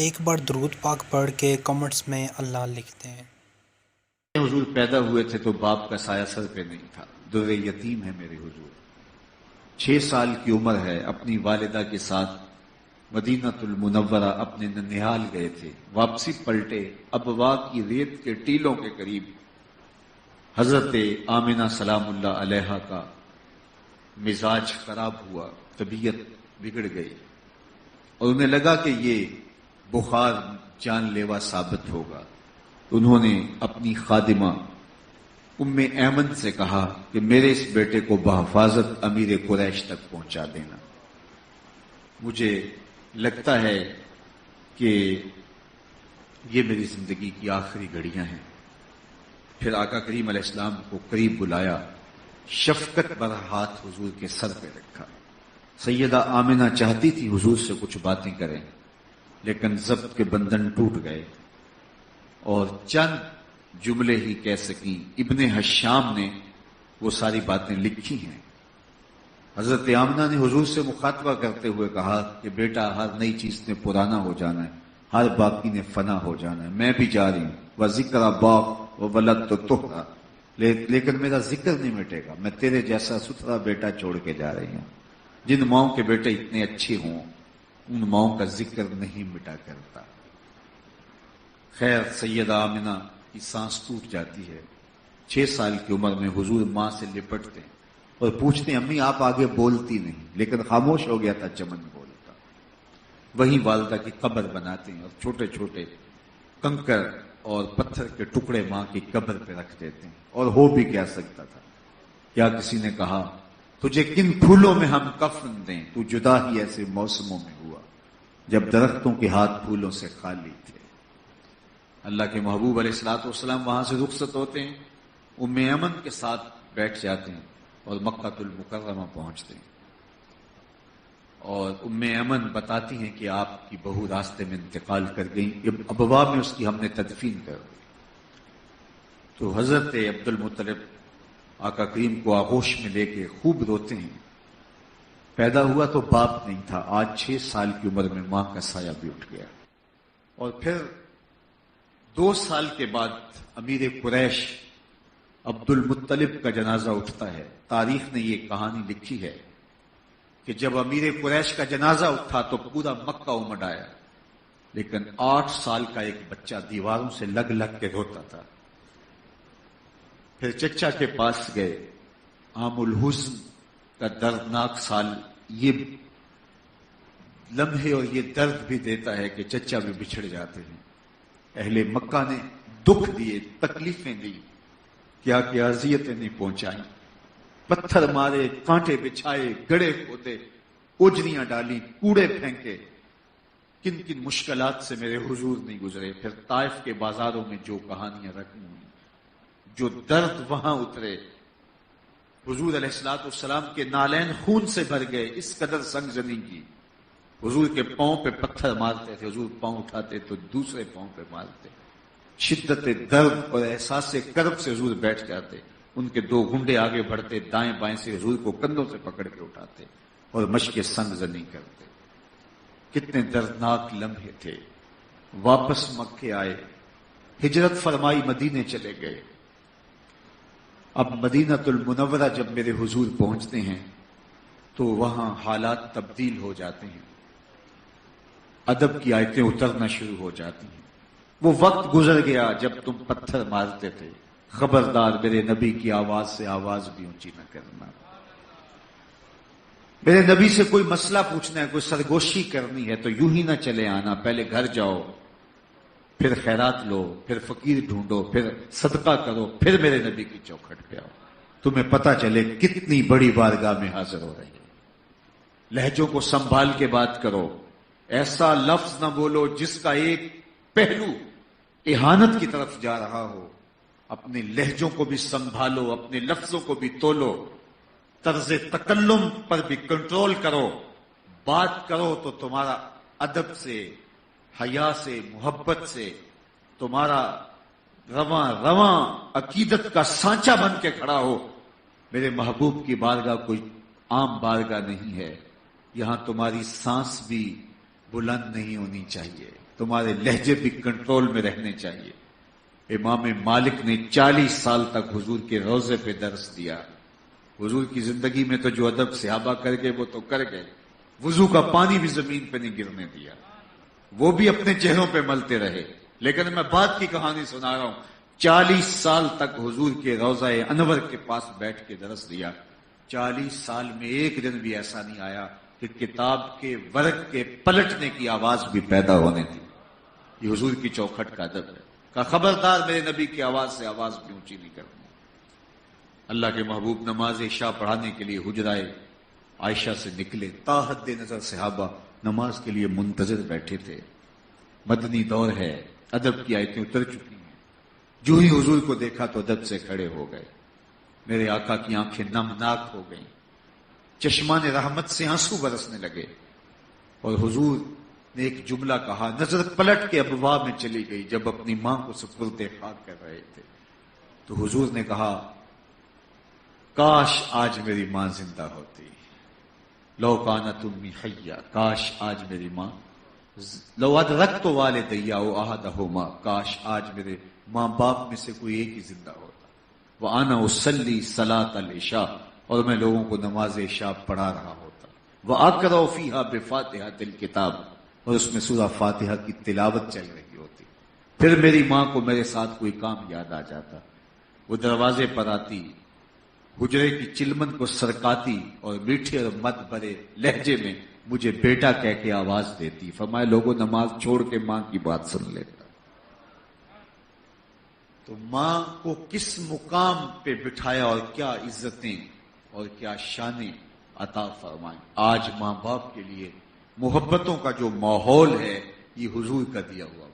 ایک بار درود پاک پڑھ کے کمنٹس میں اللہ لکھتے ہیں۔ حضور پیدا ہوئے تھے تو باپ کا سایہ سر پہ نہیں تھا، در یتیم ہے میرے حضور۔ 6 سال کی عمر ہے، اپنی والدہ کے ساتھ مدینہ المنورہ اپنے ننیال گئے تھے، واپسی پلٹے، ابوا کی ریت کے ٹیلوں کے قریب حضرت آمنہ سلام اللہ علیہا کا مزاج خراب ہوا، طبیعت بگڑ گئی اور انہیں لگا کہ یہ بخار جان لیوا ثابت ہوگا۔ انہوں نے اپنی خادمہ ام ایمن سے کہا کہ میرے اس بیٹے کو بحفاظت امیر قریش تک پہنچا دینا، مجھے لگتا ہے کہ یہ میری زندگی کی آخری گھڑیاں ہیں۔ پھر آقا کریم علیہ السلام کو قریب بلایا، شفقت بھرا ہاتھ حضور کے سر پہ رکھا۔ سیدہ آمنہ چاہتی تھی حضور سے کچھ باتیں کریں، لیکن ضبط کے بندھن ٹوٹ گئے اور چند جملے ہی کہہ سکیں۔ ابن حشام نے وہ ساری باتیں لکھی ہیں۔ حضرت آمنہ نے حضور سے مخاطبہ کرتے ہوئے کہا کہ بیٹا، ہر نئی چیز نے پرانا ہو جانا ہے، ہر باقی نے فنا ہو جانا ہے، میں بھی جا رہی ہوں، وَذِكْرَ بَاقٍ وَوَلَدْتُ طُهْرًا، لیکن میرا ذکر نہیں مٹے گا، میں تیرے جیسا ستھرا بیٹا چھوڑ کے جا رہی ہوں۔ جن ماؤں کے بیٹے اتنے اچھے ہوں ان ماؤں کا ذکر نہیں مٹا کرتا۔ خیر، سیدہ آمنہ کی سانس ٹوٹ جاتی ہے۔ 6 سال کی عمر میں حضور ماں سے لپٹتے ہیں اور پوچھتے ہیں امی آپ آگے بولتی نہیں، لیکن خاموش ہو گیا تھا چمن بولتا۔ وہیں والدہ کی قبر بناتے ہیں اور چھوٹے چھوٹے کنکر اور پتھر کے ٹکڑے ماں کی قبر پہ رکھ دیتے ہیں۔ اور ہو بھی کیا سکتا تھا؟ کیا کسی نے کہا تجھے کن پھولوں میں ہم کفن دیں، تو جدا ہی ایسے موسموں میں ہوا جب درختوں کے ہاتھ پھولوں سے خالی تھے۔ اللہ کے محبوب علیہ الصلوۃ والسلام وہاں سے رخصت ہوتے ہیں، ام ایمن کے ساتھ بیٹھ جاتے ہیں اور مکہ المکرمہ پہنچتے ہیں، اور ام ایمن بتاتی ہیں کہ آپ کی بہو راستے میں انتقال کر گئی، ابوا میں اس کی ہم نے تدفین کر دی۔ تو حضرت عبد المطلب آقا کریم کو آغوش میں لے کے خوب روتے ہیں۔ پیدا ہوا تو باپ نہیں تھا، آج 6 سال کی عمر میں ماں کا سایہ بھی اٹھ گیا۔ اور پھر 2 سال کے بعد امیر قریش عبد المطلب کا جنازہ اٹھتا ہے۔ تاریخ نے یہ کہانی لکھی ہے کہ جب امیر قریش کا جنازہ اٹھا تو پورا مکہ امڈ آیا، لیکن 8 سال کا ایک بچہ دیواروں سے لگ لگ کے روتا تھا۔ پھر چچا کے پاس گئے، عام الحزن کا دردناک سال، یہ لمحے اور یہ درد بھی دیتا ہے کہ چچا بھی بچھڑ جاتے ہیں۔ اہل مکہ نے دکھ دیے، تکلیفیں دی، کیا کیا اذیتیں نہیں پہنچائیں، پتھر مارے، کانٹے بچھائے، گڑھے کھودے، اوجریاں ڈالی، کوڑے پھینکے، کن کن مشکلات سے میرے حضور نہیں گزرے۔ پھر طائف کے بازاروں میں جو کہانیاں رقم ہوئی، جو درد وہاں اترے، حضور علیہ الصلوۃ والسلام کے نالین خون سے بھر گئے، اس قدر سنگ زنی کی۔ حضور کے پاؤں پہ پتھر مارتے تھے، حضور پاؤں اٹھاتے تو دوسرے پاؤں پہ مارتے۔ شدت درد اور احساس کرب سے حضور بیٹھ جاتے، ان کے 2 گھنڈے آگے بڑھتے، دائیں بائیں سے حضور کو کندھوں سے پکڑ کے اٹھاتے اور مشق سنگ زنی کرتے۔ کتنے دردناک لمحے تھے۔ واپس مکے آئے، ہجرت فرمائی، مدینے چلے گئے۔ اب مدینہ المنورہ جب میرے حضور پہنچتے ہیں تو وہاں حالات تبدیل ہو جاتے ہیں، ادب کی آیتیں اترنا شروع ہو جاتی ہیں۔ وہ وقت گزر گیا جب تم پتھر مارتے تھے، خبردار میرے نبی کی آواز سے آواز بھی اونچی نہ کرنا۔ میرے نبی سے کوئی مسئلہ پوچھنا ہے، کوئی سرگوشی کرنی ہے تو یوں ہی نہ چلے آنا، پہلے گھر جاؤ، پھر خیرات لو، پھر فقیر ڈھونڈو، پھر صدقہ کرو، پھر میرے نبی کی چوکھٹ پہ آؤ، تمہیں پتہ چلے کتنی بڑی بارگاہ میں حاضر ہو رہی ہے۔ لہجوں کو سنبھال کے بات کرو، ایسا لفظ نہ بولو جس کا ایک پہلو اہانت کی طرف جا رہا ہو۔ اپنے لہجوں کو بھی سنبھالو، اپنے لفظوں کو بھی تولو، طرز تکلم پر بھی کنٹرول کرو۔ بات کرو تو تمہارا ادب سے، حیا سے، محبت سے، تمہارا رواں عقیدت کا سانچہ بن کے کھڑا ہو۔ میرے محبوب کی بارگاہ کوئی عام بارگاہ نہیں ہے، یہاں تمہاری سانس بھی بلند نہیں ہونی چاہیے، تمہارے لہجے بھی کنٹرول میں رہنے چاہیے۔ امام مالک نے 40 سال تک حضور کے روضے پہ درس دیا۔ حضور کی زندگی میں تو جو ادب صحابہ کر گئے وہ تو کر گئے، وضو کا پانی بھی زمین پہ نہیں گرنے دیا، وہ بھی اپنے چہروں پہ ملتے رہے۔ لیکن میں بات کی کہانی سنا رہا ہوں، 40 سال تک حضور کے روضہ انور کے پاس بیٹھ کے درس دیا۔ 40 سال میں ایک دن بھی ایسا نہیں آیا کہ کتاب کے ورق کے پلٹنے کی آواز بھی پیدا ہونے دی۔ یہ حضور کی چوکھٹ کا ادب ہے۔ کہا خبردار میرے نبی کی آواز سے آواز بھی اونچی نہیں کرنی۔ اللہ کے محبوب نماز عشاء پڑھانے کے لیے حجرائے عائشہ سے نکلے، تا حد نظر صحابہ نماز کے لیے منتظر بیٹھے تھے۔ مدنی دور ہے، ادب کی آیتیں اتر چکی ہیں۔ جو ہی حضور کو دیکھا تو ادب سے کھڑے ہو گئے۔ میرے آقا کی آنکھیں نمناک ہو گئیں، چشمان رحمت سے آنسو برسنے لگے، اور حضور نے ایک جملہ کہا، نظر پلٹ کے ابواب میں چلی گئی جب اپنی ماں کو سپرد خاک کر رہے تھے۔ تو حضور نے کہا کاش آج میری ماں زندہ ہوتی، لو کانت امی حیہ، کاش آج میری ماں، لو ادرکت والدیا احدہما، کاش آج میرے ماں باپ میں سے کوئی ایک ہی زندہ ہوتا۔ وَأَنَا أُصَلِّي صَلَاةَ الْعِشَاءِ، اور میں لوگوں کو نماز عشاء پڑھا رہا ہوتا۔ وَأَقْرَأُ فِيهَا بِفَاتِحَةِ الْكِتَابِ، اور اس میں سورہ فاتحہ کی تلاوت چل رہی ہوتی۔ پھر میری ماں کو میرے ساتھ کوئی کام یاد آ جاتا، وہ دروازے پر آتی، حجرے کی چلمن کو سرکاتی اور میٹھے اور مد بھرے لہجے میں مجھے بیٹا کہہ کے آواز دیتی۔ فرمایا لوگوں نماز چھوڑ کے ماں کی بات سن لیتا۔ تو ماں کو کس مقام پہ بٹھایا اور کیا عزتیں اور کیا شانیں عطا فرمائیں۔ آج ماں باپ کے لیے محبتوں کا جو ماحول ہے یہ حضور کا دیا ہوا